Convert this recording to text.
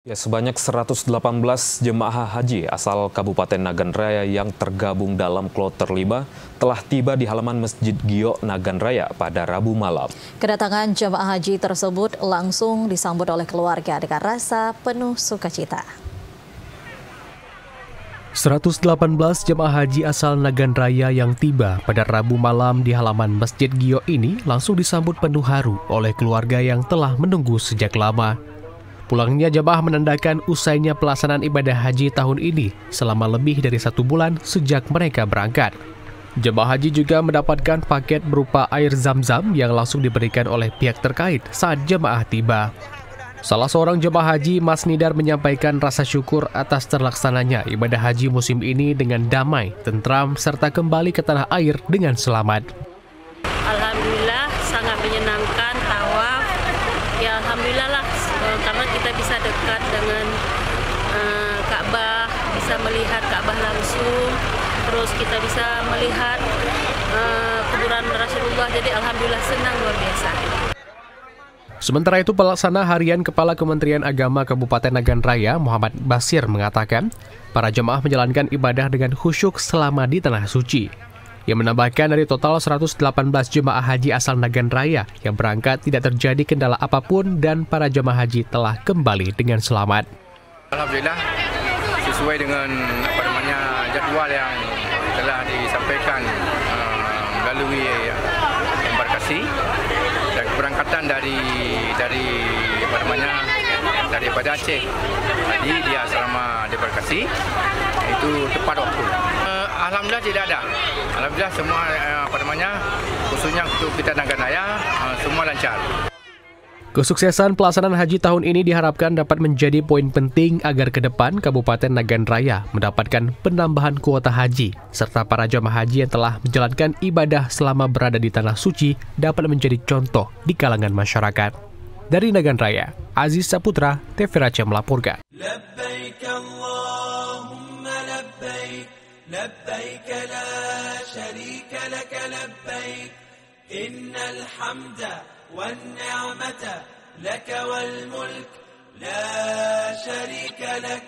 Ya, sebanyak 118 jemaah haji asal Kabupaten Nagan Raya yang tergabung dalam kloter 5 telah tiba di halaman Masjid Giok Nagan Raya pada Rabu malam. Kedatangan jemaah haji tersebut langsung disambut oleh keluarga dengan rasa penuh sukacita. 118 jemaah haji asal Nagan Raya yang tiba pada Rabu malam di halaman Masjid Giok ini langsung disambut penuh haru oleh keluarga yang telah menunggu sejak lama. Pulangnya jemaah menandakan usainya pelaksanaan ibadah haji tahun ini selama lebih dari 1 bulan sejak mereka berangkat. Jemaah haji juga mendapatkan paket berupa air zam-zam yang langsung diberikan oleh pihak terkait saat jemaah tiba. Salah seorang jemaah haji, Mas Nidar, menyampaikan rasa syukur atas terlaksananya ibadah haji musim ini dengan damai, tentram, serta kembali ke tanah air dengan selamat. Alhamdulillah sangat menyenangkan tawaf. Ya alhamdulillah lah, karena kita bisa dekat dengan Ka'bah, bisa melihat Ka'bah langsung, terus kita bisa melihat kuburan Rasulullah. Jadi alhamdulillah senang luar biasa. Sementara itu, pelaksana harian Kepala Kementerian Agama Kabupaten Nagan Raya, Muhammad Basir, mengatakan para jemaah menjalankan ibadah dengan khusyuk selama di Tanah Suci. Yang menambahkan dari total 118 jemaah haji asal Nagan Raya yang berangkat tidak terjadi kendala apapun dan para jemaah haji telah kembali dengan selamat. Alhamdulillah sesuai dengan jadual yang telah disampaikan melalui embarkasi dan keberangkatan daripada Aceh tadi di asrama embarkasi itu tepat waktu. Alhamdulillah tidak ada. Alhamdulillah semua khususnya untuk kita Nagan Raya semua lancar. Kesuksesan pelaksanaan haji tahun ini diharapkan dapat menjadi poin penting agar ke depan Kabupaten Nagan Raya mendapatkan penambahan kuota haji, serta para jemaah haji yang telah menjalankan ibadah selama berada di Tanah Suci dapat menjadi contoh di kalangan masyarakat. Dari Nagan Raya, Aziz Saputra, TV Raja melaporkan. Labbaik Allahumma labbaik, labbaik la syarika lak labbaik, innal hamda والنعمة لك والملك لا شريك لك